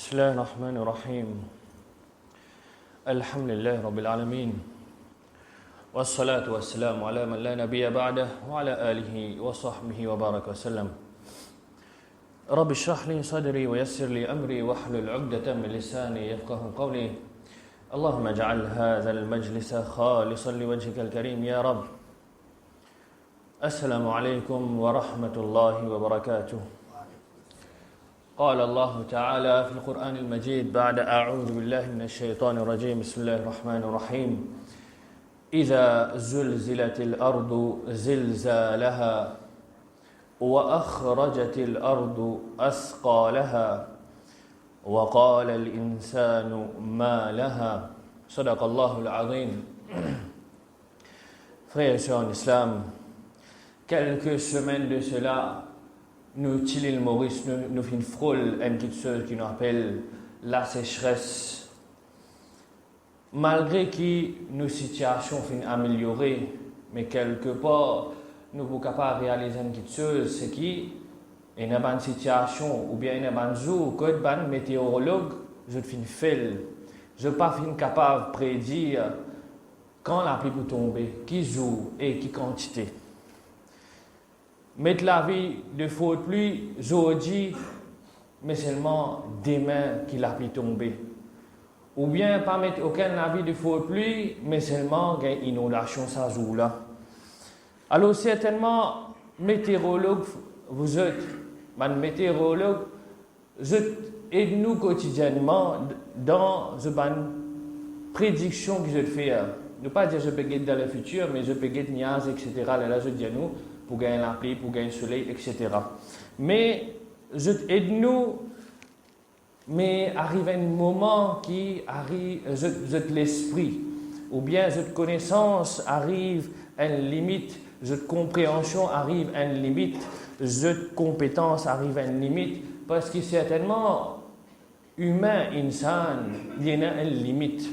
بسم الله الرحمن الرحيم الحمد لله رب العالمين والصلاة والسلام على من لا نبي بعده وعلى آله وصحبه وبارك وسلم رب اشرح لي صدري ويسر لي أمري واحلل عقدة من لساني يفقه قولي اللهم اجعل هذا المجلس خالصا لوجهك الكريم يا رب. السلام عليكم ورحمة الله وبركاته. قال الله تعالى في القرآن المجيد بعد أعوذ بالله من الشيطان الرجيم بسم الله الرحمن الرحيم إذا زلزلت الأرض زلزالها وأخرجت الأرض أثقالها وقال الإنسان ما لها صدق الله العظيم. Frères et sœurs en islam, quelques semaines de cela, nous, Tilil Maurice, nous faisons une frôle, une petite chose qui nous appelle la sécheresse. Malgré que nos situations sont améliorées, mais quelque part, nous ne sommes pas capables de réaliser une petite chose, c'est qu'il y a une situation, ou bien il y a un jour, quand un météorologue, je fais une faille. Je ne suis pas capable de prédire quand la pluie peut tomber, qui jour et qui quantité. Mettre la vie de faute pluie aujourd'hui, mais seulement demain qu'il a pu tomber. Ou bien pas mettre aucun avis de faute pluie, mais seulement qu'il y a une inondation ça jour là. Alors certainement, météorologue, vous êtes, météorologue, vous aidez-nous quotidiennement dans une prédiction que je fais. Ne pas dire je peux guetter dans le futur, mais je peux guetter niaz, etc. Là, je dis à nous, pour gagner la pluie, pour gagner le soleil, etc. Mais aide-nous, mais arrive un moment qui arrive, l'esprit, ou bien cette connaissance arrive à une limite, cette compréhension arrive à une limite, cette compétence arrive à une limite, parce que certainement, humain, insan, il y a une limite.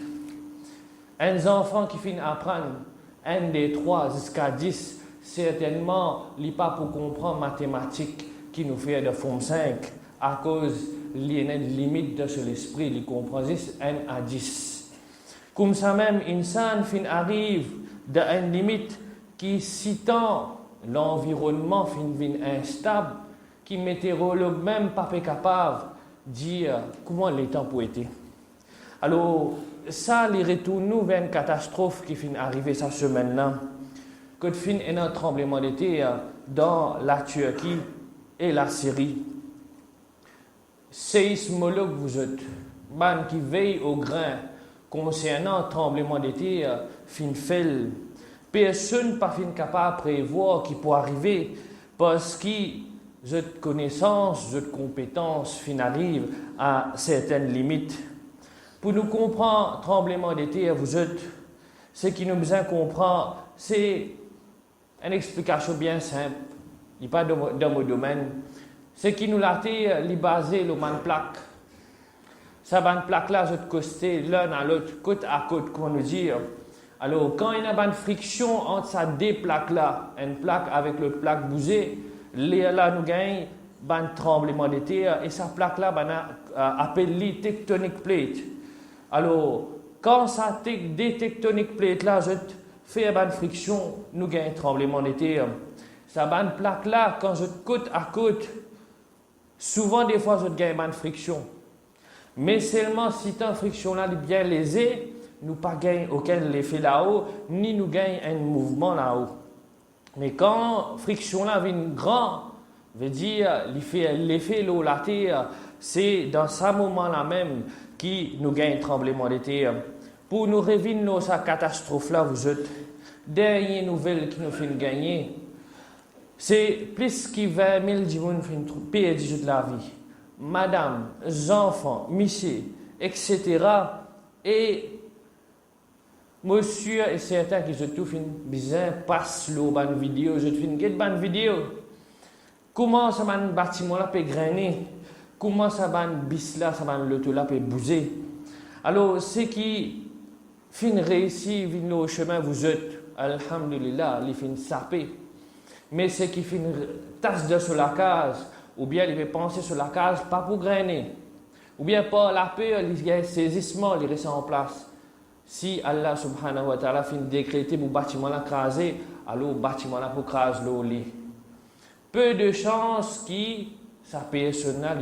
Un enfant qui finit apprendre 1 des 3 jusqu'à 10, certainement, il n'est pas pour comprendre mathématiques qui nous fait de forme 5 à cause il y a une limite de l'esprit, il comprend juste 1 à 10. Comme ça même, insan fin arrive à une limite qui, citant l'environnement fin instable, qui météorologue même pas capable de dire comment les temps peut être. Alors, ça, les retourne vers une catastrophe qui finit arriver cette semaine-là. Quand fin un tremblement de terre dans la Turquie et la Syrie. Séismologue vous êtes, man qui veille au grain concernant le tremblement de terre, fin fait. Personne pas fin capable de prévoir qui peut arriver parce que cette connaissance, cette compétence fin arrive à certaines limites. Pour nous comprendre le tremblement de terre, vous êtes, ce qui nous besoin comprendre, c'est une explication bien simple. Il n'est pas dans mon domaine. Ce qui nous l'a été, est basé sur une plaque. Cette plaque-là, je te costé l'un à l'autre, côte à côte, comment nous dire. Alors, quand il y a une friction entre ces deux plaques-là, une plaque avec l'autre plaque bougée, là, nous gagnons un tremblement de terre et cette plaque-là, on appelle tectonic plate. Alors, quand ça des tectonic plates là, je fais une friction, nous gagnons un tremblement de terre. Cette plaque-là, quand je côte à côte, souvent des fois je gagne une friction. Mais seulement si cette friction-là est bien lésée, nous pas gagnons aucun effet là-haut, ni nous gagnons un mouvement là-haut. Mais quand friction-là vient grand, veut dire l'effet de la terre, c'est dans ce moment-là même qui nous gagne un tremblement de terre. Pour nous revenir cette catastrophe-là, vous êtes, dernière nouvelle qui nous fait gagner, c'est plus que 20 000 personnes qui ont perdu de la vie. Madame, enfants, monsieur, etc. Et monsieur et certains qui se trouvent bien passent le ban vidéo, je te fais une bonne vidéo. Comment ça ban bâtiment là peut grainer? Comment ça ban bis là, ça ban l'auto là peut bouger? Alors, ceux qui fin réussi vin au chemin, vous êtes, alhamdulillah, les fin sapés. Mais ceux qui fin tasse de sur la case, ou bien il veut penser sur la case, pas pour grainer. Ou bien pas la peur, il y a un saisissement, il reste en place. Si Allah subhanahu wa ta'ala fin décréter pour bâtiment la craser, alors bâtiment la pour craser l'eau li. Peu de chances qui sa personne là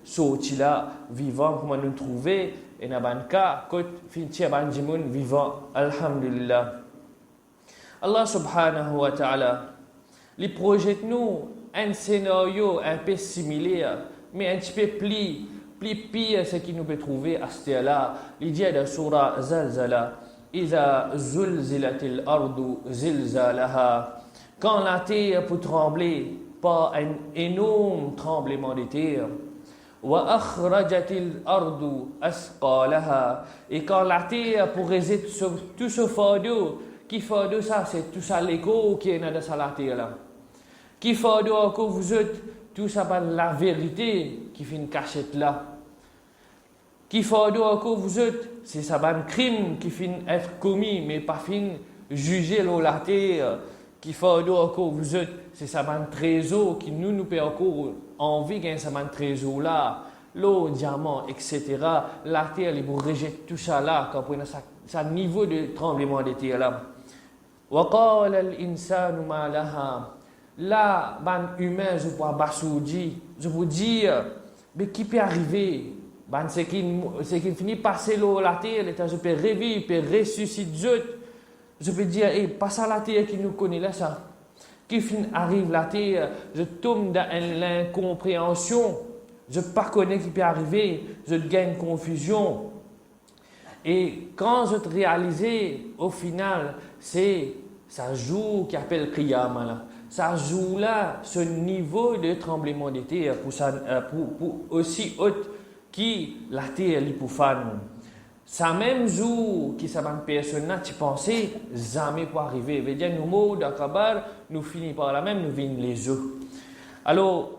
sorti là vivant comment nous trouver et dans ban cas que fin tia ban jimoun vivant alhamdulillah. Allah subhanahu wa ta'ala il projette nous un scénario un peu similaire mais un petit peu plus pire ce qui nous peut trouver à ce là. Il dit dans surah Zalzala Iza zulzilatil ardu zilzalaha, quand la terre peut trembler par un énorme tremblement de terre. Wa akhrajatil ardu asqalaha, et quand la terre pour résister sur tout ce fardeau, qui fardeau ça, c'est tout ça l'écho qui est dans la terre là. Qui fardeau encore vous êtes, tout ça par la vérité qui fait une cachette là. Qui fardeau encore vous êtes, c'est ça un crime qui finit être commis mais pas fin juger la terre. Qui fardeau encore vous êtes, c'est ça un trésor qui nous peut encore envie gain ça un trésor là, l'eau, diamant, etc. La terre il vous rejette tout ça là quand on a ça niveau de tremblement de terre là. Wa qala al-insanu ma laha, là ban humain je pourrais basoudi, je vous dire mais qui peut arriver. Ben, c'est qui finit passer l'eau la terre, je peux revivre, je peux ressusciter. Je peux dire, hey, passe à la terre qui nous connaît là, ça. Qui arrive la terre, je tombe dans l'incompréhension. Je ne sais pas connaître qui peut arriver, je gagne confusion. Et quand je te réalise, au final, c'est ça joue qui appelle Qiyamah là. Ça joue là, ce niveau de tremblement de terre pour aussi haute qui la terre li pour fan. Ça même jour qui ça une personne tu pensais jamais pour arriver. Veut dire nous mots d'akabar nous finit par la même nous viennent les eaux. Alors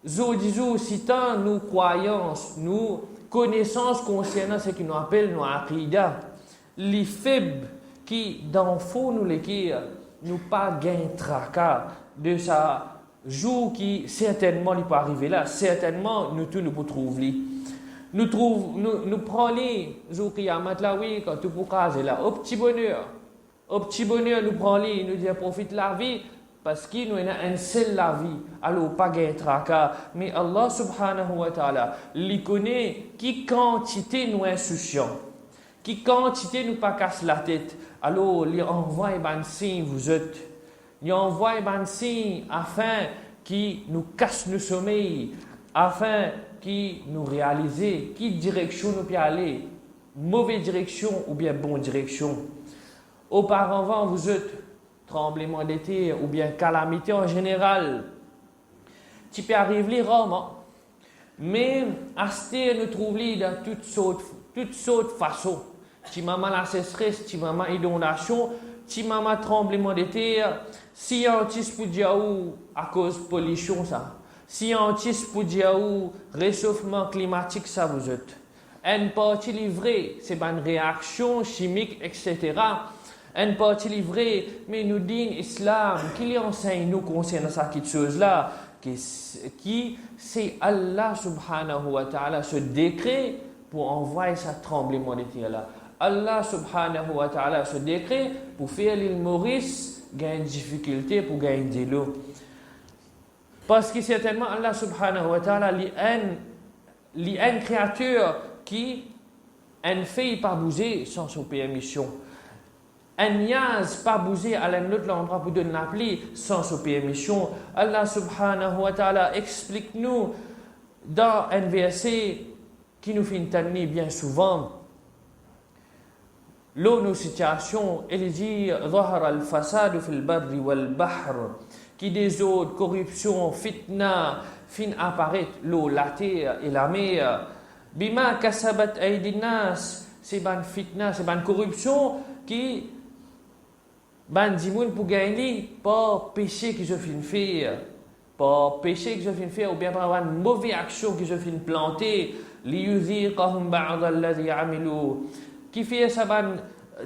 jour si tant nous croyances, nous connaissances concernant ce qui nous appelle nous aqida, les faibles qui dans faux nous les nous pas gain tracas de ça jour qui certainement il peut arriver là, certainement nous tous nous pour trouver. Nous prenons les jours qui a là, oui, quand tu peux caser là, au petit bonheur, nous prenons les, nous disons profite la vie, parce qu'il nous a un seul la vie, alors pas gain tracas, mais Allah subhanahu wa ta'ala, il connaît qui quantité nous insouciants, qui quantité nous pas casse la tête, alors il envoie un signe vous êtes, il envoie un signe afin qu'il nous casse le sommeil, afin qui nous réaliser, qui direction nous peut aller, mauvaise direction ou bien bonne direction. Auparavant, vous êtes tremblement de terre ou bien calamité en général. Tu peux arriver rarement, mais à ce terre nous trouvons dans toutes sortes de façons. Tu maman la sécheresse, tu maman inondation, tu maman tremblement de terre, scientifique pour dire à cause de pollution ça. Scientifique pour dire réchauffement climatique, ça vous êtes. Une partie livrée, c'est une réaction chimique, etc. Une partie livrée, mais nous dit l'islam, qui enseigne nous concernant cette chose-là, qui c'est Allah subhanahu wa ta'ala, ce décret pour envoyer ce tremblement de terre-là. Allah subhanahu wa ta'ala, ce décret pour faire l'île Maurice, gagner une difficulté pour gagner de l'eau. Parce que certainement Allah subhanahu wa ta'ala il y a une créature qui ne fait pas bouger sans son permission. Un niaz pas bouger à un autre endroit pour donner la pluie sans son permission. Allah subhanahu wa ta'ala explique-nous dans un verset qui nous fait tenir bien souvent. L'eau, nos situations, il dit ظهر الفساد في البر والبحر, qui des autres, corruption, fitna, fin apparaître l'eau, la terre et la mer. Bima kasabat aydinas, c'est ban fitna, c'est ban corruption qui ban dimoun pour gagner par péché que je fin faire, par péché que je fin faire ou bien par une mauvaise action que je fin planter, liyuziqahum ba'd alladhi amilu, qui fait ça ban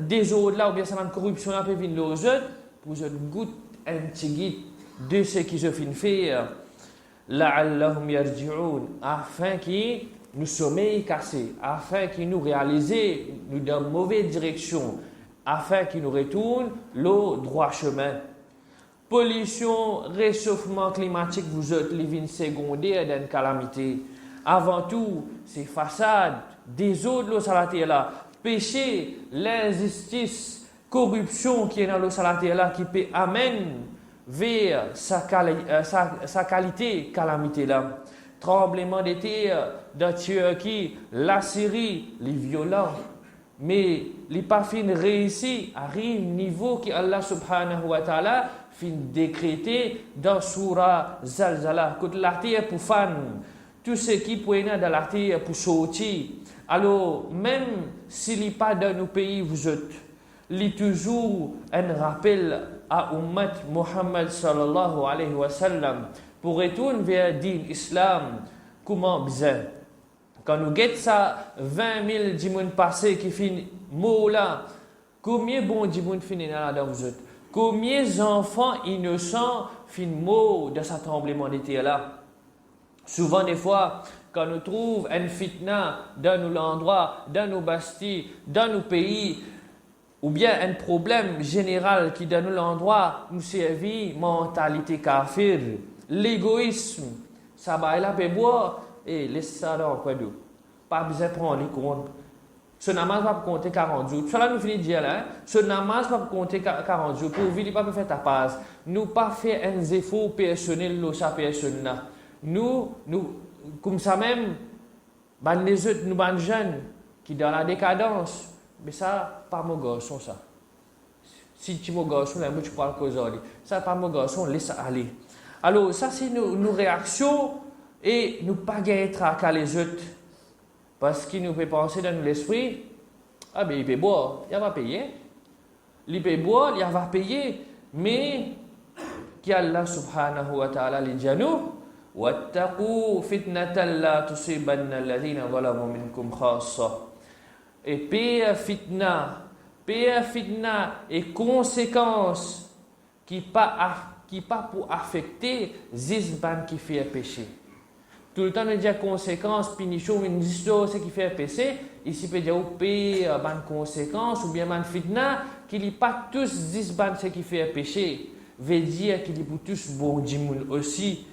des autres là ou bien ça ban corruption là peut venir aux autres pour je goûte un petit de ce qu'ils ont fait faire, la'allahum yarji'un, afin qu'ils nous sommeil cassé, afin qu'il nous réalise, nous dans mauvaise direction, afin qu'il nous retourne le droit chemin. Pollution, réchauffement climatique, vous êtes les vignes secondaires d'une calamité. Avant tout, ces façades, des eaux de l'eau salatée là, péché, l'injustice, corruption qui est dans l'eau salatée là, qui peut amener vers sa qualité, calamité là. Tremblement de terre dans Turquie, la Syrie, les violents. Mais les pas fin réussi arrive niveau que Allah subhanahu wa ta'ala fin décréter dans Surah Zalzala. Quand la terre pour fan, tout ce qui peut dans la terre pour sortir. Alors, même s'il n'est pas dans nos pays, vous êtes, il y a toujours un rappel à Ummat Muhammad sallallahu alayhi wa sallam pour retourner vers le din islam, comment bien. Quand nous guettons ça, 20 000 djimoun passés qui finissent mot là, combien bon djimoun finissent là dans vous êtes? Combien d'enfants innocents finissent mot dans ce tremblement de terre là? Souvent, des fois, quand nous trouvons un fitna dans nos endroits, dans nos bastilles, dans nos pays, ou bien un problème général qui dans nos endroits nous servit mentalité kafir, l'égoïsme, ça va là peut boire et laisse ça dans quoi d'eau. Pas besoin de prendre les comptes. Ce namaz va compter 40 jours. Cela nous finit de dire là, ce namaz va compter 40 jours. Pour vous, il pas faire ta passe. Nous pas faire un effort personnel là ça personne. Nous comme ça même les autres nous ban jeunes qui dans la décadence. Mais ça pas mon garçon ça. Si tu mon garçon là, moi tu parles qu'aujourd'hui. Ça pas mon garçon, laisse aller. Alors ça c'est nos réactions et nous pas gagner traquer les autres. Parce qu'il nous fait penser dans l'esprit, ah ben il peut boire, il va payer. Il peut boire, il va payer. Mais qu'Allah subhanahu wa ta'ala li dit à nous, wattaqu fitnatan la tusibanna alladhina zalamu minkum khassa. Et pire fitna et conséquences qui pas pour affecter zizban qui fait péché. Tout le temps, on dit conséquences, punition, une histoire, ce qui fait péché. Ici, peut dire pire ban conséquences ou bien ban fitna, qu'il n'y a pas tous zizban ce qui fait péché. Veut dire qu'il y a pour tous bon djimoun aussi.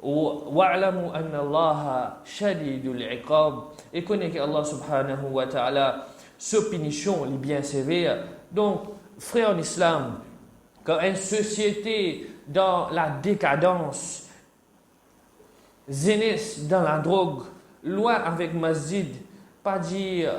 Wa'lamu anna Allah shadidul iqab. Et connaît que Allah subhanahu wa ta'ala, ce punition, est bien sévère. Donc, frère en islam, quand une société dans la décadence, jeunesse dans la drogue, loin avec masjid, pas dire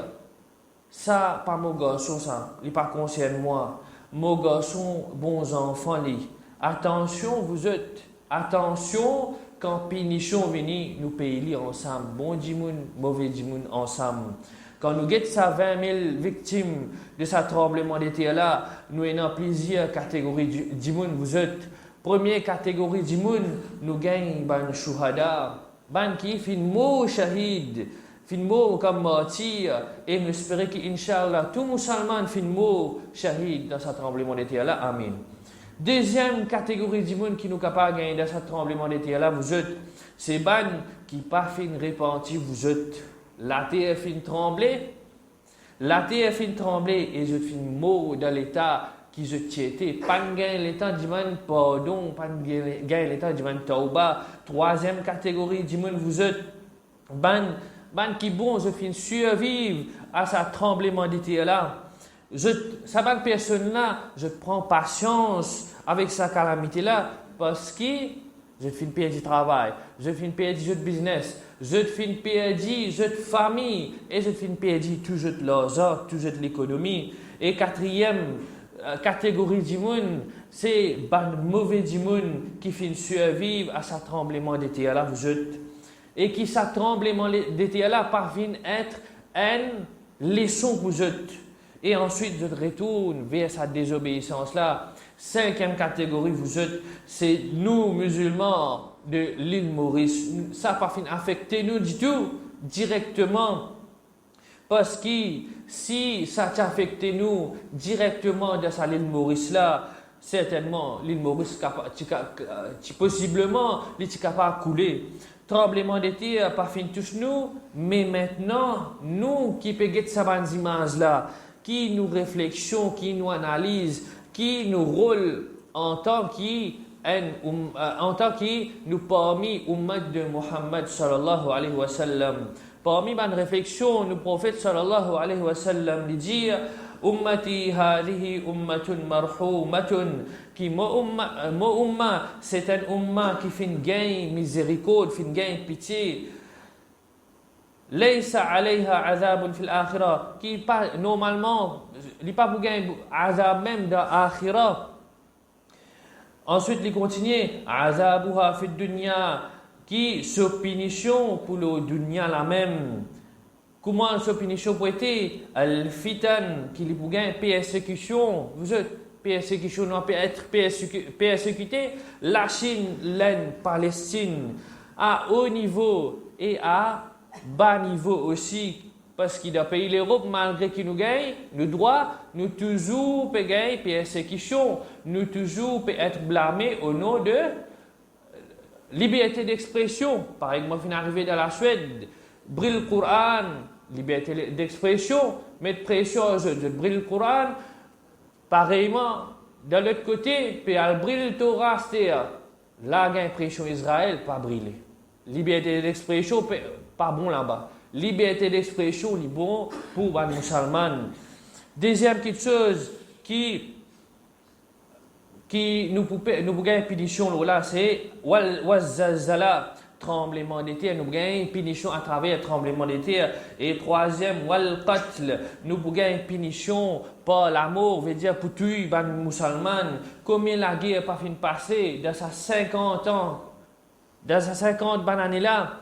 ça, pas mon garçon, ça, il pas concerne moi. Mon garçon, bons enfants, li. Attention, vous êtes, attention, quand punition vient, nous payons ensemble. Bon djimoun, mauvais djimoun ensemble. Quand nous guettons ça 20 000 victimes de ce tremblement de terre là, nous avons plusieurs catégories djimoun, vous êtes. Première catégorie djimoun, nous gagnons ban shuhada, ban qui fin mot shahid, fin mot comme martyr, et nous espérons qu'Inch'Allah, tout musulman fin mot shahid dans ce tremblement de terre là. Amen. Deuxième catégorie djimoun qui nous capable de gagner dans ce tremblement de terre là, vous êtes, c'est ban qui pas fin repentir, vous êtes. La terre fin trembler, la terre fin trembler et je fin mot dans l'état qui se tiété, pas gain l'état d'imam pardon, pas gain l'état d'imam tauba. Troisième catégorie d'imam vous êtes ban qui bon je fin survivre à ce tremblement de terre là. Ça ban personne là, je prends patience avec sa calamité là parce que je fin perdre du travail, je fin perdre du business, je fin perdre de famille et je fin perdre tout de l'argent, tout de l'économie. Et quatrième catégorie d'immun, c'est ban mauvais d'immun qui finit survivre à ce tremblement de terre là vous êtes et qui ce tremblement de terre là parvient être une leçon vous êtes et ensuite je retourne vers sa désobéissance là. Cinquième catégorie vous êtes, c'est nous musulmans de l'île Maurice. Ça pas fin affecter nous du tout directement. Parce que si ça t'affecte nous directement dans l'île Maurice là, certainement l'île Maurice possiblement est capable de couler. tremblement de terre, pas fin tous nous, mais maintenant, nous qui payons ces images-là, qui nous réflexion, qui nous analyse, qui nous rôle en tant que nous parmi ummat de Muhammad sallallahu alayhi wa sallam. Parmi ma réflexion, le prophète sallallahu alayhi wa sallam dit Ummati hadihi ummatun marhumatun, qui mo umma, c'est un umma qui fait gain miséricorde, fait gain pitié. Laysa alayha azabun fil akhirah, qui pas normalement, il pas pour gain azab même dans l'akhirah. Ensuite, il continue azabuha fid dunya, qui se punition pour le dunya la même. Comment se punition pour être al-fitan, qui pour gain persécution. Vous êtes persécution, non peut être persécuté. La Chine, l'Inde, Palestine, à haut niveau et à bas niveau aussi, parce qu'il a payé l'Europe, malgré qu'il nous gagne, nous droits, nous toujours peut gagner persécution, nous toujours peut être blâmés au nom de liberté d'expression. Par exemple, je suis arrivé dans la Suède, brille le Coran, liberté d'expression, mettre pression aux autres, je brille le Coran. Pareillement, de l'autre côté, puis elle brille le Torah, c'est-à-dire, là, il y a une pression Israël, pas briller. Liberté d'expression, pas bon là-bas. Liberté d'expression, c'est bon pour les musulmans. Deuxième petite chose qui nous gagne punition là, c'est wal-zalzala, tremblement de terre, nous gagne punition à travers le tremblement de terre. Et troisième, wal-qatl, nous gagne punition par la mort, veut dire pour tuer les musulmans. Combien la guerre pas fin de passer dans ces 50 ans, dans ces 50 années là,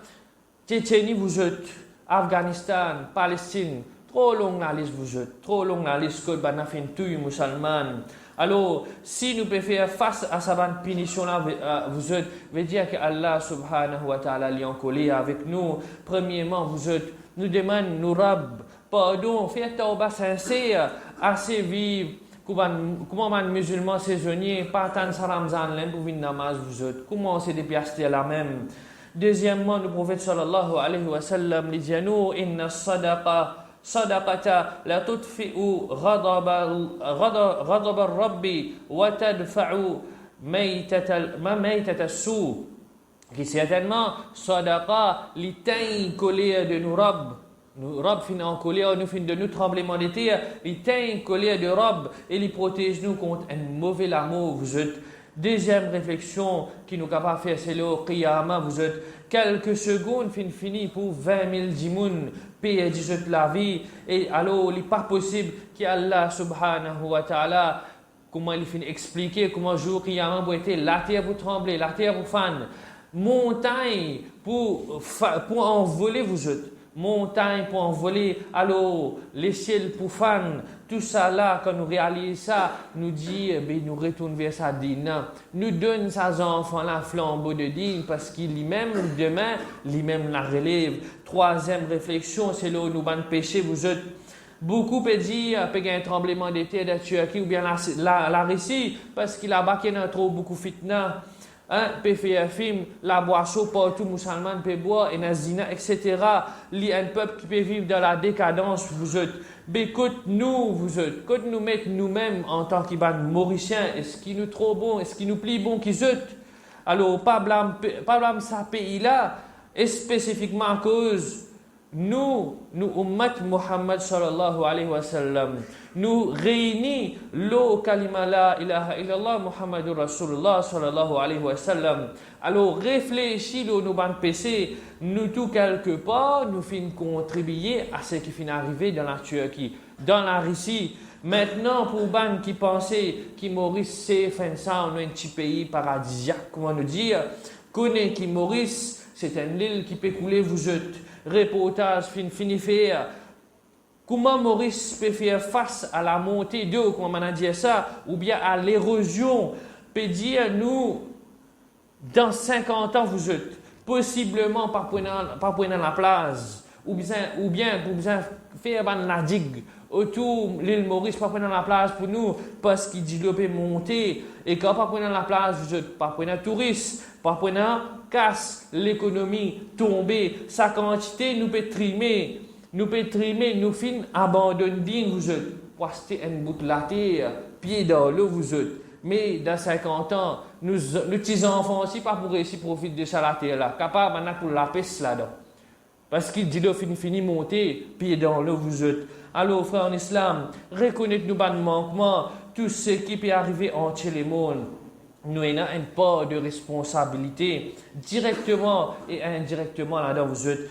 Tchétchénie vous êtes, Afghanistan, Palestine, trop long la liste vous êtes, trop long la liste que ban a fin tuer les musulmans. Alors, si nous pouvons faire face à cette punition-là, vous êtes, veut dire que Allah subhanahu wa ta'ala est en colère avec nous. Premièrement, vous êtes, nous demandons, nous rab, pardon, faites tawbah sincère, assez vivre, comment un musulman saisonnier, pas tant de Ramzan, pour une namaz, vous êtes, comment c'est des piastres la même. Deuxièmement, le prophète sallallahu alayhi wa sallam dit à nous, inna صدقة لا تطفئ غضب الرب وتدفع ميتة السوء. Qui certainement, sadaqa, l'éteint colère de nos robes. Nous robes finissent en colère, nous finissons de nous tremblements de terre. L'éteint colère de robes et les protège nous contre un mauvais amour. Vous êtes. Deuxième réflexion qui nous capable de faire, c'est le qiyamah. Vous êtes quelques secondes fini pour 20 000 djimoun payer la vie. Et alors, il n'est pas possible qu'Allah subhanahu wa ta'ala, comment il finit expliquer comment jour qiyamah pour être la terre pour trembler, la terre pour fan, montagne pour envoler vous êtes. Montagne pour envoler, alors les ciels pour fan, tout ça là, quand nous réalisons ça, nous dit, nous retournons vers sa dîne, nous donne ses enfants la flambeau de dîne parce qu'il lui-même, demain, lui-même la relève. Troisième réflexion, c'est là où nous allons pécher, vous êtes. Beaucoup peuvent dire qu'il y a un tremblement de terre de Turquie ou bien la Russie parce qu'il a baqué dans trop beaucoup fitna. Peut faire un film, la boisson partout, musulman peut boire, et nazina, etc. Il y a un peuple qui peut vivre dans la décadence, vous êtes. Mais nous, vous êtes. Quand nous mettons nous-mêmes en tant que Mauriciens, est-ce qu'il nous trop bon, est-ce qu'il nous plie bon qu'ils êtes? Alors, pas blâme ce pays-là, et spécifiquement à cause nous ummat Muhammad sallallahu alayhi wa sallam, nous réunis le kalima la ilaha illallah Muhammadur Rasulullah sallallahu alayhi wa sallam. Alors réfléchis nos bandes PC, nous tout quelque part, nous finissons contribuer à ce qui finit arriver dans la Turquie, dans la Russie. Maintenant, pour les qui pensaient que Maurice c'est un petit pays paradisiaque, comment nous dire, connaît que Maurice c'est une île qui peut couler vous êtes. Reportage fini faire. Comment Maurice peut faire face à la montée d'eau, comment on a dit ça, ou bien à l'érosion, peut dire nous, dans 50 ans vous êtes, possiblement pas prendre la place, ou bien pour bien faire la digue autour l'île Maurice, pas prendre la place pour nous, parce qu'il dit peut monter, et quand pas prendre la place, vous êtes pas prendre touristes, pas prendre casse l'économie, tomber, sa quantité nous peut trimer, nous fin abandonner, vous êtes, pour acheter une bout de la terre, pied dans l'eau, vous êtes. Mais dans 50 ans, nous petits enfants aussi, pas pour réussir profiter de ça la terre là, capable maintenant pour la peste là-dedans. Parce qu'il dit, fini monter, pied dans l'eau, vous êtes. Alors, frères en islam, reconnaissez-nous pas de manquement, tout ce qui peut arriver entre les mondes. Nous avons une part de responsabilité, directement et indirectement là-dedans, vous êtes.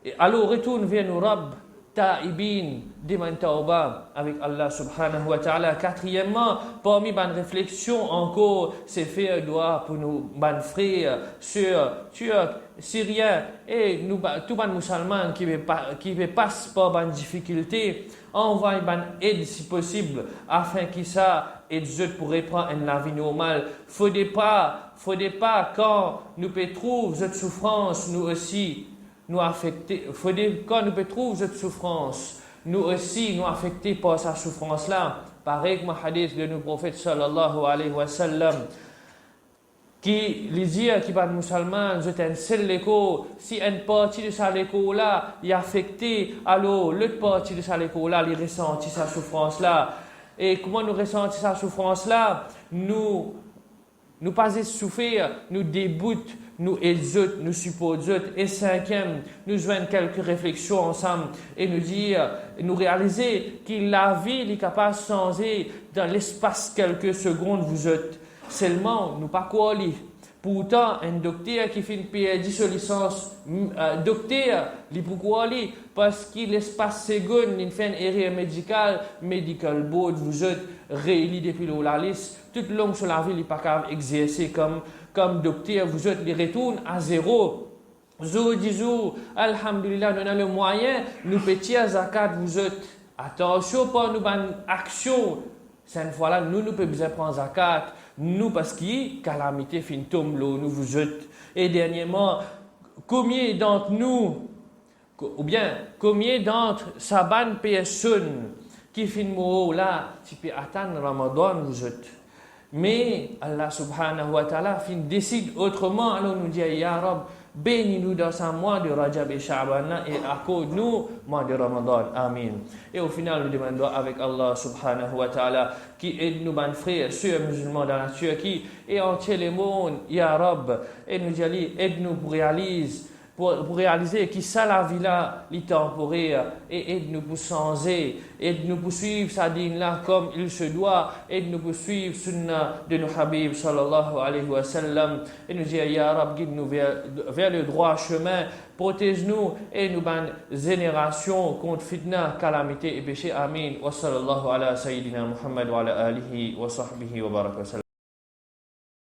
Et alors, retourne vers nos Rabb, Ta'ibin, Deman Tauba, avec Allah subhanahu wa ta'ala. Quatrièmement, parmi les réflexions encore, c'est faire doigt pour nos frères, sœurs, turcs, syriens et nous, tous les musulmans qui passent par des difficultés, envoyer une aide si possible, afin qu'ils ça et pourraient prendre une vie normale. Faudrait pas quand nous peut trouver cette souffrance, nous aussi, nous affecter. Quand nous peut trouver cette souffrance, nous aussi, nous affectés par sa souffrance-là. Pareil que le hadith de nos prophètes sallallahu alayhi wa sallam, qui les dit qui parlent musulmans, c'est un seul écho. Si une partie de sa écho-là est affectée, alors l'autre partie de sa écho-là, il ressentit sa souffrance-là. Et comment nous ressentons sa souffrance-là? Nous pas souffrir, nous débutent, nous exultons, nous supposons. Et cinquième, nous joignons quelques réflexions ensemble et nous dire, nous réaliser que la vie est capable de changer dans l'espace quelques secondes, vous êtes. Seulement, nous pas quoi aller. Pourtant, un docteur qui fait une PhD sur licence, docteur, il pourquoi aller? Parce qu'il l'espace seconde, il fait une erreur médicale, medical board, vous êtes réunis depuis la liste. Tout le long sur la vie, il n'est pas capable d'exercer comme docteur, vous êtes, il retourne à zéro. Jour du jour, alhamdulillah, nous avons le moyen, nous pétir zakat, vous êtes. Attention, pas nous une action. Cette fois-là, nous pouvons besoin prendre zakat. Nous, parce que calamité fin tombe l'eau, nous vous êtes. Et dernièrement, combien d'entre nous, ou bien combien d'entre saban personnes qui fin mourir là, qui peut attendre Ramadan, vous êtes. Mais Allah subhanahu wa ta'ala fin décide autrement, alors nous dit, Ya Rab, bénis-nous dans ce mois de Rajab et Sha'ban et accorde-nous mois de Ramadan. Amin. Et au final, nous demandons avec Allah subhanahu wa ta'ala qui aide nos frères, sœurs musulmans dans la Turquie et entier le monde, Ya Rab. Et nous dit, aide-nous pour réaliser que ça la vie là, est temporaire et aide-nous pour changer, aide-nous pour suivre sa dîne là comme il se doit, aide-nous pour suivre sunna de nos habib sallallahu alayhi wa sallam et nous dire Ya Rab, guide-nous vers le droit chemin, protège-nous et nous ban génération contre fitna, calamité et péché. Amin. Wa sallallahu ala sayyidina Muhammad wa ala alihi wa sahbihi wa baraka wa sallam.